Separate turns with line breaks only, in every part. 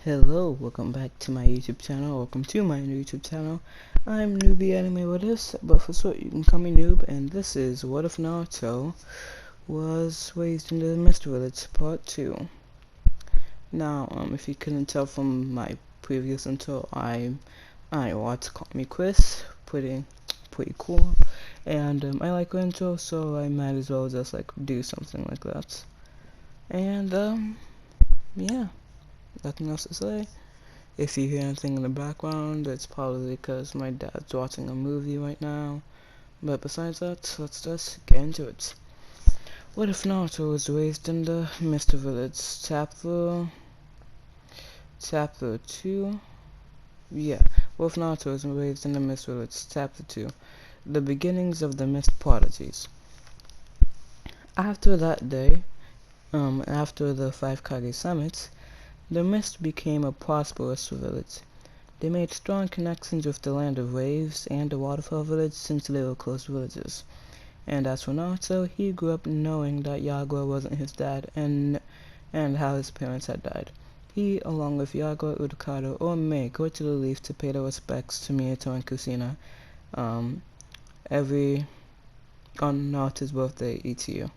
Hello, welcome back to my YouTube channel. Welcome to my YouTube channel. I'm Newbie Anime with this, but for short you can call me Noob, and this is What If Naruto Was Raised in the Mist Village Part 2. Now, if you couldn't tell from my previous intro, I watched Call Me Chris, pretty cool, and I like intro, so I might as well just like do something like that. And yeah. Nothing else to say. If you hear anything in the background, it's probably because my dad's watching a movie right now. But besides that, let's just get into it. What if Naruto was raised in the Mist Village? Chapter 2? Yeah. What if Naruto was raised in the Mist Village? Chapter 2. The beginnings of the Mist Prodigies. After that day, after the 5 Kage summits, the Mist became a prosperous village. They made strong connections with the Land of Waves and the Waterfall Village since they were close villages. And as for Naruto, he grew up knowing that Yagura wasn't his dad and how his parents had died. He, along with Yagura, Udakata, or Mei, go to the Leaf to pay their respects to Minato and Kusina on Naruto's birthday each year.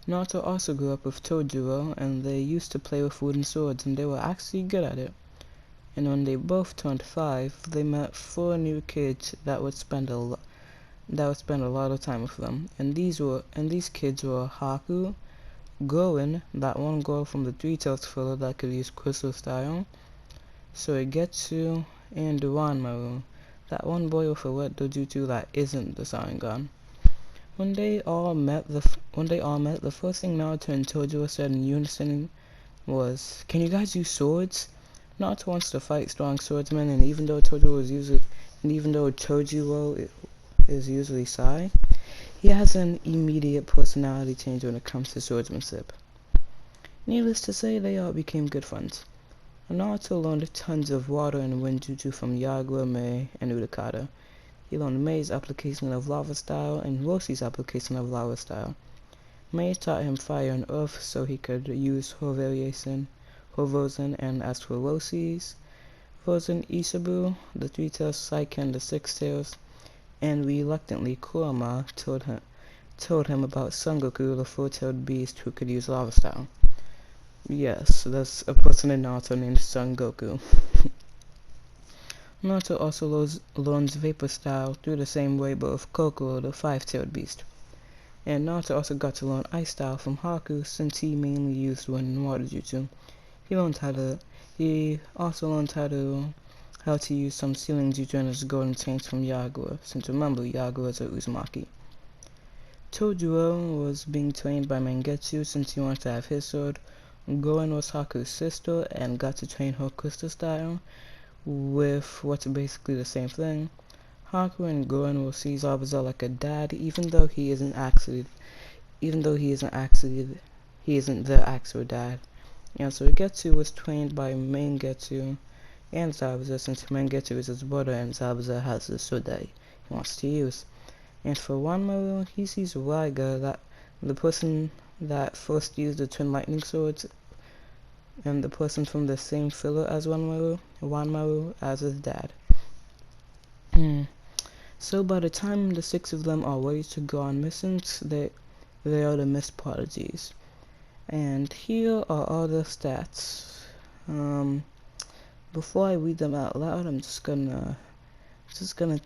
Naruto also grew up with Tojuro, and they used to play with wooden swords, and they were actually good at it. And when they both turned 5, they met 4 new kids that would spend a lot of time with them. And these kids were Haku, Gurren, that one girl from the Three Tails filler that could use crystal style, Soigetsu, and Ranmaru, that one boy with a wet dojutsu that isn't the Sharingan. When they all met, the first thing Naruto and Tojuro said in unison was, "Can you guys use swords?" Naruto wants to fight strong swordsmen, and even though Tojuro is usually shy, he has an immediate personality change when it comes to swordsmanship. Needless to say, they all became good friends. Naruto learned tons of water and wind jutsu from Yagura, Mei, and Udakata. He learned Mei's application of lava style and Roshi's application of lava style. Mei taught him fire and earth so he could use her version, and as for Roshi's version, Isabu, the Three Tails, Saiken, the Six Tails, and reluctantly Kurama told him about Son Goku, the four-tailed beast who could use lava style. Yes, there's a person in Naruto named Son Goku. Naruto also learns Vapor Style through the same way but with Kokoro, the five-tailed beast. And Naruto also got to learn Ice Style from Haku since he mainly used wind and water jutsu. He also learned how to use some ceiling jutsu and his golden chains from Yagura, since remember Yagura is a Uzumaki. Tojuro was being trained by Mangetsu since he wanted to have his sword. Goen was Haku's sister and got to train her crystal style with what's basically the same thing. Haku and Gurren will see Zabuza like a dad, even though he isn't the actual dad. And so Getsu was trained by Mangetsu and Zabuza since Mangetsu is his brother and Zabuza has the sword that he wants to use. And for Ranmaru, he sees Raiga, the person that first used the twin lightning swords, and the person from the same filler as Ranmaru as his dad. So by the time the 6 of them are ready to go on missions, they are the Mist Prodigies. And here are all the stats. Before I read them out loud, I'm just gonna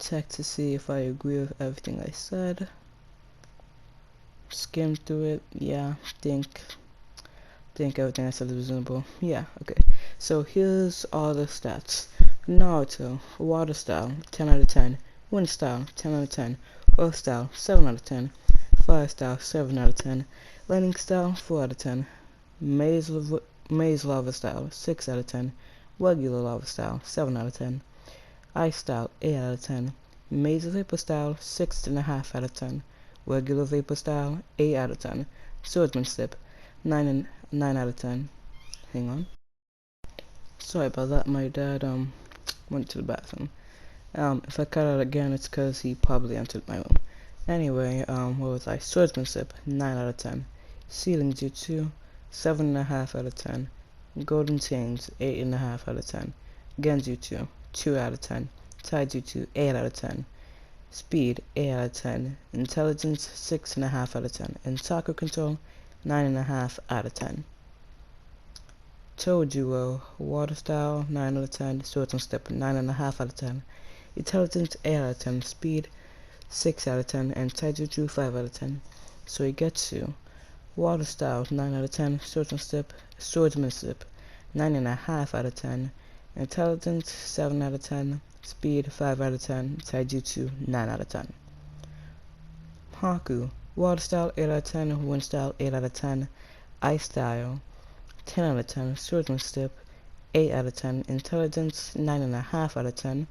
check to see if I agree with everything I said. Skim through it. Yeah, think everything I said is reasonable. Yeah, okay. So here's all the stats. Naruto, Water Style, 10 out of 10. Wind Style, 10 out of 10. Earth Style, 7 out of 10. Fire Style, 7 out of 10. Lightning Style, 4 out of 10. Maze Lava Style, 6 out of 10. Regular Lava Style, 7 out of 10. Ice Style, 8 out of 10. Maze Vapor Style, 6.5 out of 10. Regular Vapor Style, 8 out of 10. Swordsmanship, 9 out of 10. Hang on. Sorry about that, my dad went to the bathroom. If I cut out again, it's because he probably entered my room. Anyway, what was I? Swordsmanship, 9 out of 10. Ceiling Jutsu, 7.5 out of 10. Golden Chains, 8.5 out of 10. Genjutsu, 2 out of 10. Taijutsu, 8 out of 10. Speed, 8 out of 10. Intelligence, 6.5 out of 10. And Chakra Control, 9.5 out of 10. Tojuo, Water Style, 9 out of 10. Swords and Step, 9.5 out of 10. Intelligence, 8 out of 10. Speed, 6 out of 10. And Taijutsu, 5 out of 10. Suigetsu, Water Style, 9 out of 10. Swordsmanship, 9.5 out of 10. Intelligence, 7 out of 10. Speed, 5 out of 10. Taijutsu, 9 out of 10. Haku, Water Style, 8 out of 10. Wind Style, 8 out of 10. Ice Style, 10 out of 10. Swordsmanship, 8 out of 10. Intelligence, 9.5 out of 10.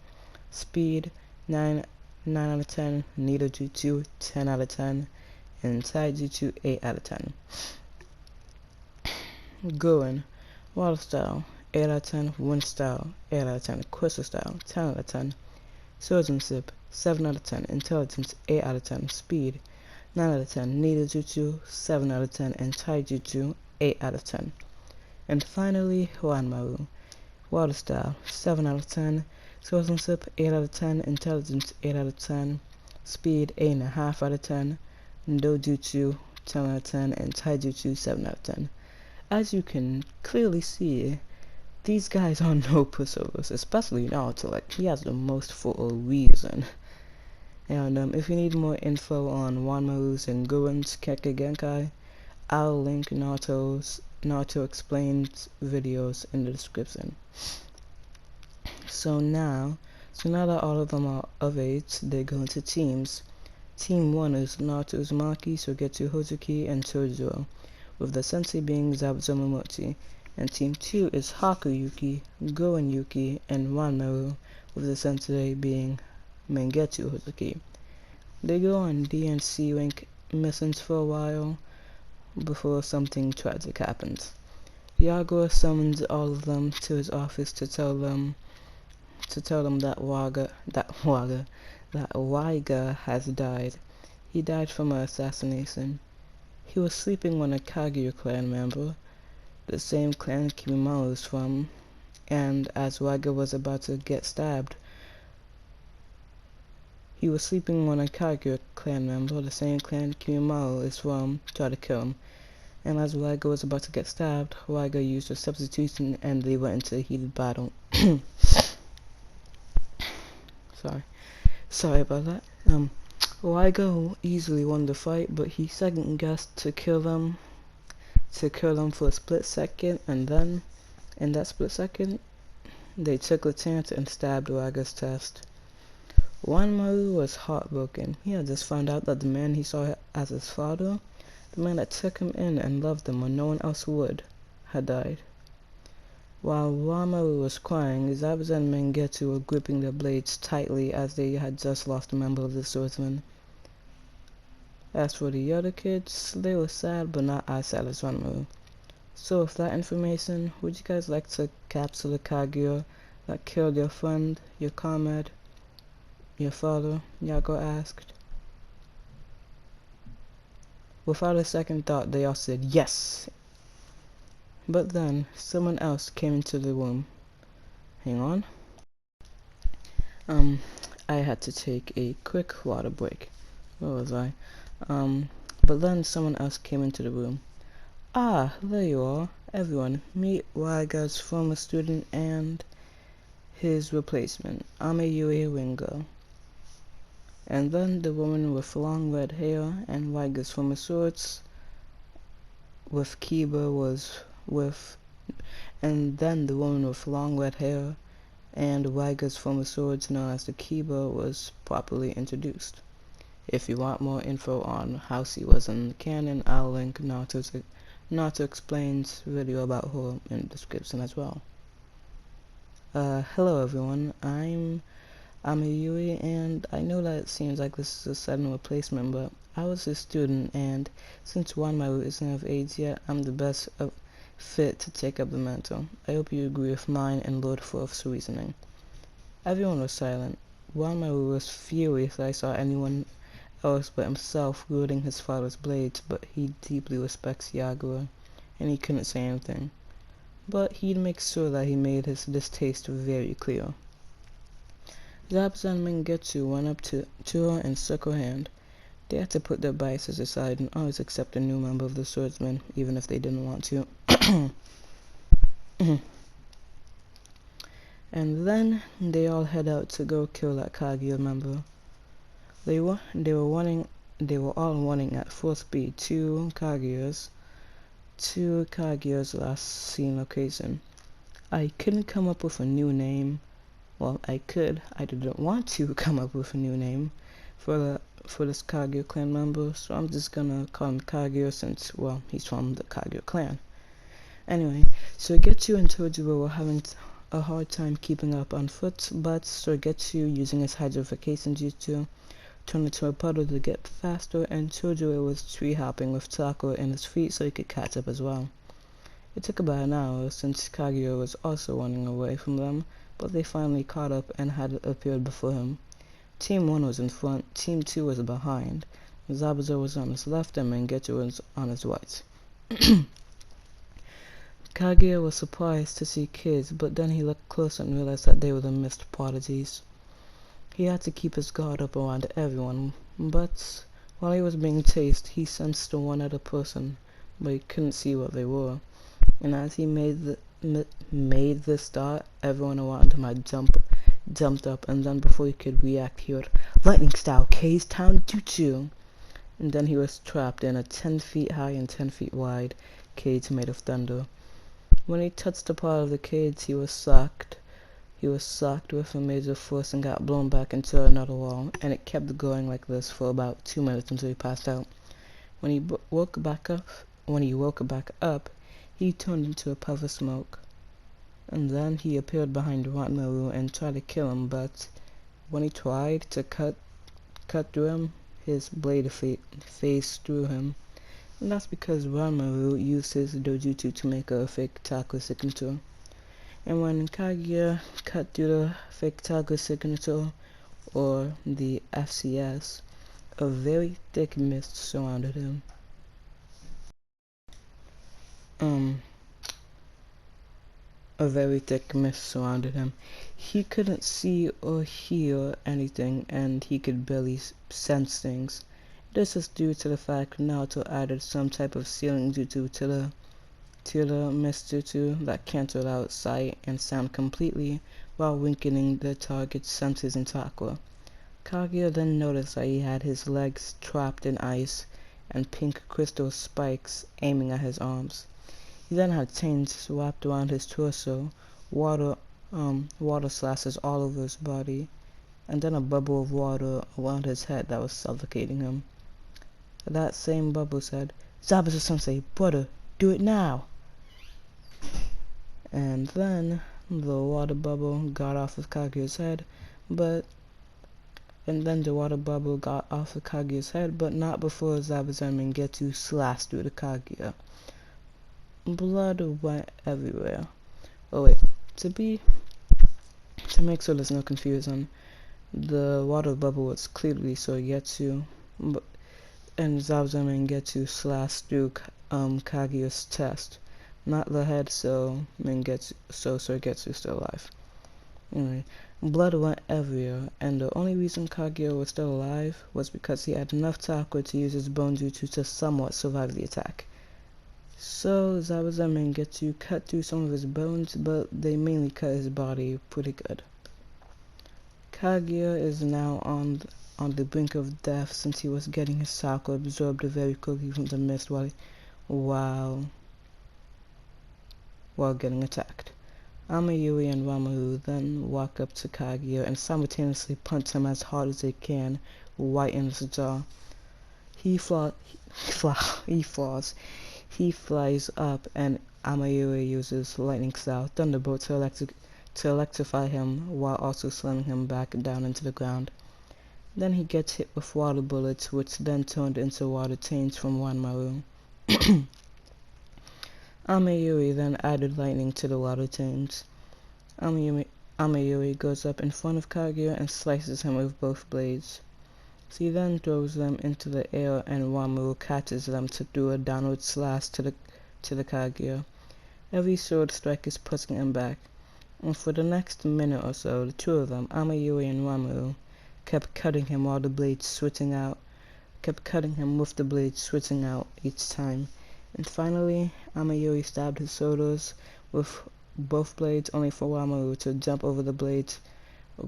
Speed, 9 out of 10. Needle Jutsu, 10 out of 10. And Taijutsu, 8 out of 10. Gurren, Water Style, 8 out of 10. Wind Style, 8 out of 10. Crystal Style, 10 out of 10. Swordsmanship, 7 out of 10. Intelligence, 8 out of 10. Speed, 9 out of 10. Needle Jutsu, 7 out of 10. And Taijutsu, 8 out of 10. And finally, Ranmaru, Water Style, 7 out of 10. Swordsmanship, 8 out of 10. Intelligence, 8 out of 10. Speed, 8.5 out of 10. Dojutsu, 10 out of 10. And Taijutsu, 7 out of 10. As you can clearly see, these guys are no pushovers, especially Naruto. Like, he has the most for a reason. And if you need more info on Ranmaru's and Gurren's Kekkei Genkai, I'll link Naruto Explained videos in the description. So now that all of them are of age, they go into teams. Team 1 is Naruto Uzumaki, Suigetsu Hozuki, and Tojo, with the sensei being Zabuza Momochi. And Team 2 is Haku Yuki, Gurren Yuki, and Ranmaru, with the sensei being Mangetsu Hozuki. They go on DNC rank missions for a while before something tragic happens. Yagura summons all of them to his office to tell them that Waiga has died. He died from an assassination. He was sleeping when a Kaguya clan member, the same clan Kimimaro is from, and as Waiga was about to get stabbed, he was sleeping when a Kaguya clan member, the same clan Kimimaro is from, tried to kill him. And as Waiga was about to get stabbed, Waiga used a substitution and they went into a heated battle. Sorry about that. Waiga easily won the fight, but he second guessed to kill them for a split second, and then, in that split second, they took the chance and stabbed Waiga's chest. Ranmaru was heartbroken. He had just found out that the man he saw as his father, the man that took him in and loved him when no one else would, had died. While Ranmaru was crying, Zabuza and Mangetsu were gripping their blades tightly as they had just lost a member of the swordsmen. As for the other kids, they were sad, but not as sad as Ranmaru. So with that information, would you guys like to capture the Kaguya that killed your friend, your comrade, your father? Yago asked. Without a second thought, they all said yes. But then, someone else came into the room. Hang on. I had to take a quick water break. Where was I? But then someone else came into the room. Ah, there you are. Everyone, meet Waiga's former student and his replacement, Ameyuri Ringo. And then the woman with long red hair and Waiga's former swords with Kiba was with, and then the woman with long red hair and Waiga's former swords known as the Kiba was properly introduced. If you want more info on how she was in the canon, I'll link Naruto Explains video about her in the description as well. Hello everyone, I'm Ameyuri, and I know that it seems like this is a sudden replacement, but I was a student, and since Ranmaru isn't of age yet, I'm the best fit to take up the mantle. I hope you agree with mine and Lord Forth's reasoning. Everyone was silent. Ranmaru was furious that I saw anyone else but himself wielding his father's blades, but he deeply respects Yagura, and he couldn't say anything. but he'd make sure that he made his distaste very clear. Zabuza and Mangetsu went up to her and shook her hand. They had to put their biases aside and always accept a new member of the swordsmen, even if they didn't want to. And then they all head out to go kill that Kaguya member. They were all running at full speed to Kaguya's last seen location. I couldn't come up with a new name. Well, I could. I didn't want to come up with a new name for this Kaguya clan member, so I'm just gonna call him Kaguya since, well, he's from the Kaguya clan. Anyway, Suigetsu and Tojiro were having a hard time keeping up on foot, but Suigetsu, using his hydrofication jutsu, turned into a puddle to get faster, and Tojiro was tree hopping with Sakura in his feet so he could catch up as well. It took about an hour since Kaguya was also running away from them, but they finally caught up and had appeared before him. Team 1 was in front, Team 2 was behind. Zabuza was on his left and Mangetsu was on his right. Kaguya was surprised to see kids, but then he looked closer and realized that they were the mist prodigies. He had to keep his guard up around everyone, but while he was being chased, he sensed one other person, but he couldn't see what they were. And as he made the start, everyone around him had jumped up, and then before he could react, he heard lightning style K's Town Jutsu. And then he was trapped in a 10 feet high and 10 feet wide cage made of thunder. When he touched the part of the cage, he was sucked with a major force and got blown back into another wall, and it kept going like this for about 2 minutes until he passed out. When he woke back up, he turned into a puff of smoke. And then he appeared behind Ranmaru and tried to kill him, but when he tried to cut through him, his blade phased through him. And that's because Ranmaru used his dojutsu to make a fake taco signature. And when Kaguya cut through the fake taco signature, or the FCS, a very thick mist surrounded him. He couldn't see or hear anything, and he could barely sense things. This is due to the fact Naruto added some type of sealing jutsu to the mist jutsu that canceled out sight and sound completely while weakening the target's senses and chakra. Kaguya then noticed that he had his legs trapped in ice and pink crystal spikes aiming at his arms. He then had chains wrapped around his torso, water slashes all over his body, and then a bubble of water around his head that was suffocating him. That same bubble said, "Zabuza-sensei, brother, do it now!" And then the water bubble got off of Kaguya's head, but not before Zabuza and Mangetsu slashed through the Kaguya. Blood went everywhere. Oh wait, to make sure there's no confusion, the water bubble was clearly Suigetsu, and Zabuza and Mangetsu slashed through Kaguya's chest, not the head, so Suigetsu's still alive. Anyway, blood went everywhere, and the only reason Kaguya was still alive was because he had enough chakra to use his bone jutsu to somewhat survive the attack. So Zabuza and Mangetsu cut through some of his bones, but they mainly cut his body pretty good. Kaguya is now on the brink of death since he was getting his chakra absorbed very quickly from the mist while getting attacked. Ameyuri and Ranmaru then walk up to Kaguya and simultaneously punch him as hard as they can, right in his jaw. He flies up, and Ameyuri uses lightning style thunderbolt to electrify him while also slamming him back down into the ground. Then he gets hit with water bullets, which then turned into water chains from Ranmaru. Ameyuri then added lightning to the water chains. Ameyuri goes up in front of Kaguya and slices him with both blades. He then throws them into the air, and Ranmaru catches them to do a downward slash to the Kaguya. Every sword strike is pushing him back. And for the next minute or so, the two of them, Ameyuri and Ranmaru, kept cutting him while the blades switching out, kept cutting him with the blades switching out each time. And finally, Ameyuri stabbed his shoulders with both blades, only for Ranmaru to jump over the blades,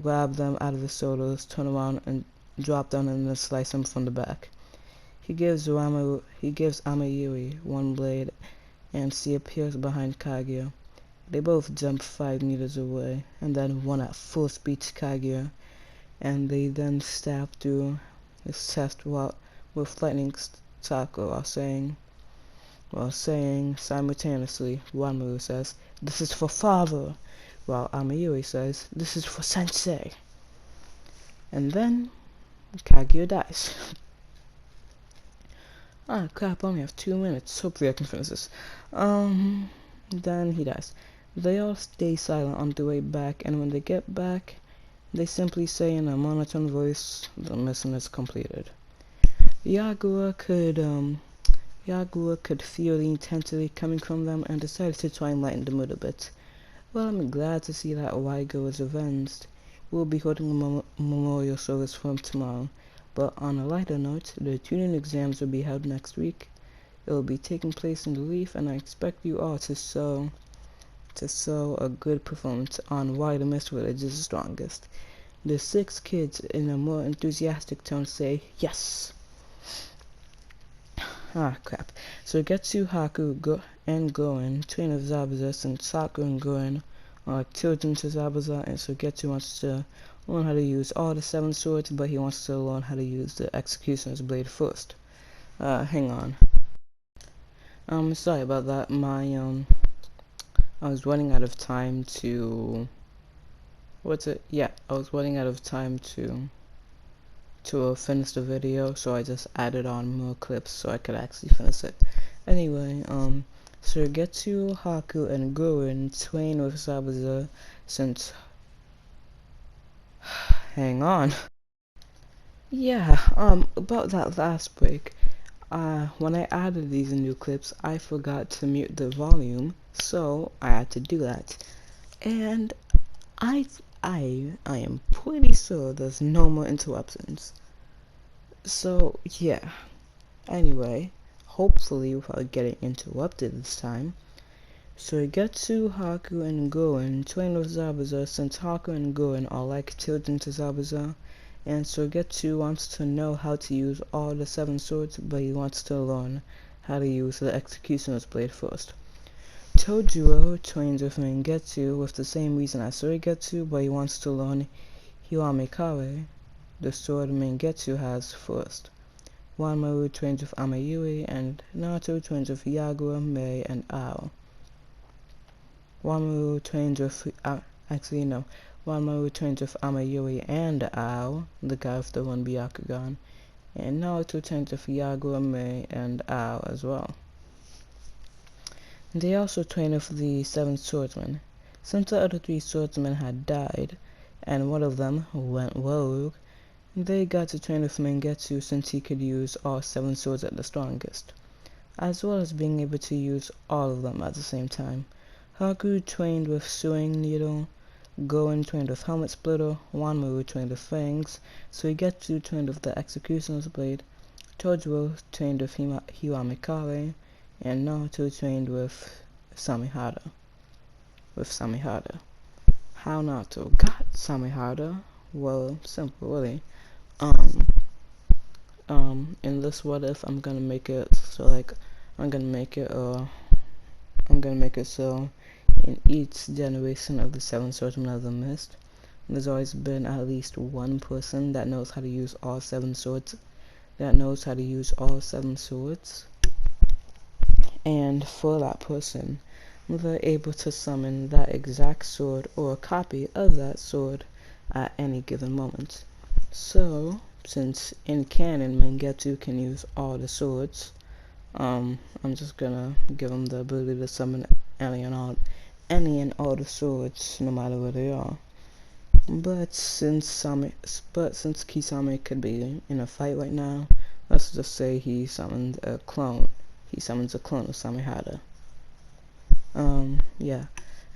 grab them out of his shoulders, turn around and drop down and then slice him from the back. He gives Ameyuri one blade and she appears behind Kaguya. They both jump 5 meters away and then run at full speed to Kaguya, and they then stab through his chest with lightning chakra while saying simultaneously, Ranmaru says, "This is for father," while Ameyuri says, "This is for sensei." And then Kaguya dies. Ah crap, I only have 2 minutes. Hopefully I can finish this. Then he dies. They all stay silent on the way back, and when they get back, they simply say in a monotone voice, "The mission is completed." Yagura could feel the intensity coming from them and decided to try and lighten the mood a bit. "Well, I'm glad to see that Waigo was avenged. We'll be holding a memorial service for him tomorrow. But on a lighter note, the tuning exams will be held next week. It will be taking place in the Reef, and I expect you all to show a good performance on why the Mist Village is the strongest." The 6 kids, in a more enthusiastic tone, say, "Yes!" Ah, crap. So Getsu, Haku, and Goen train with Zabuza, since Haku and Goen are children to Zabuza, and so Getsu wants to learn how to use all the 7 swords, but he wants to learn how to use the Executioner's Blade first. Hang on. Sorry about that. I was running out of time to... I was running out of time to finish the video, so I just added on more clips so I could actually finish it. Anyway, Getsu, Haku, and Gurren train with Zabuza since... Hang on. Yeah, about that last break, when I added these new clips, I forgot to mute the volume, so I had to do that. And I am pretty sure there's no more interruptions. So, yeah. Anyway, hopefully without getting interrupted this time. So Getsu, Haku, and Gurren train with Zabuza since Haku and Gurren are like children to Zabuza, and Getsu wants to know how to use all the 7 swords, but he wants to learn how to use the Executioner's Blade first. Tojuro trains with Mangetsu with the same reason as Getsu, but he wants to learn Hiramikare, the sword Mangetsu has, first. Ranmaru trains with Ameyuri, and Naruto trains with Yagura, Mei, and Ao. Ranmaru trains with Ameyuri and Ao, the guy with the 1 Byakugan, and Naruto trains with Yagura, Mei, and Ao as well. They also train with the 7 swordsmen. Since the other 3 swordsmen had died, and one of them went rogue, they got to train with Mangetsu since he could use all 7 swords at the strongest, as well as being able to use all of them at the same time. Haku trained with Sewing Needle, Goen trained with Helmet Splitter, Ranmaru trained with Fangs, Getsu trained with the Executioner's Blade, Tojuro trained with Hiramikare, and Naruto trained with Samihara. How Naruto got Samihara? Well, simple, really. In this what if, I'm gonna make it so in each generation of the 7 swordsmen of the Mist, there's always been at least one person that knows how to use all 7 swords, and for that person, they're able to summon that exact sword or a copy of that sword at any given moment. So, since in canon Mangetsu can use all the swords, I'm just gonna give him the ability to summon any and all the swords, no matter where they are. But since Kisame could be in a fight right now, let's just say he summons a clone of Samihara. Yeah.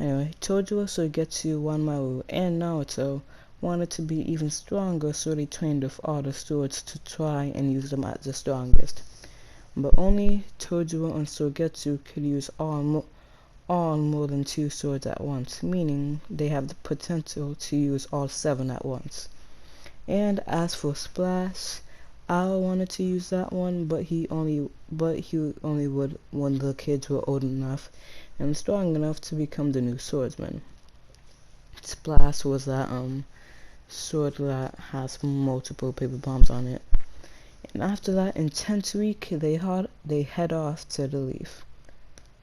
Anyway, Tojo so Getsu, Ranmaru, and Naruto wanted to be even stronger, so they trained with all the swords to try and use them at the strongest. But only Tojo and Sogetsu could use all more than 2 swords at once, meaning they have the potential to use all 7 at once. And as for Splash, I wanted to use that one, but he only would when the kids were old enough and strong enough to become the new swordsman. Splash was that sword that has multiple paper bombs on it. And after that intense week, they head off to the Leaf.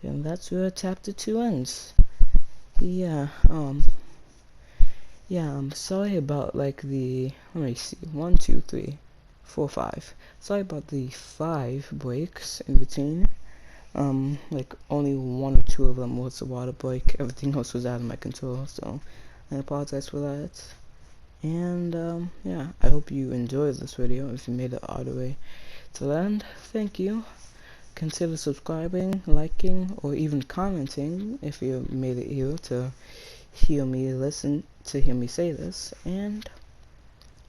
And that's where chapter 2 ends. Yeah, I'm sorry about like the, let me see, 1, 2, 3, 4, 5. Sorry about the 5 breaks in between. Like only 1 or 2 of them was a water break. Everything else was out of my control, so I apologize for that. And yeah, I hope you enjoyed this video. If you made it all the way to the end, thank you. Consider subscribing, liking, or even commenting if you made it here to hear me say this. And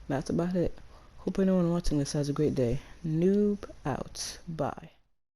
that's about it. Hope anyone watching this has a great day. Noob out. Bye.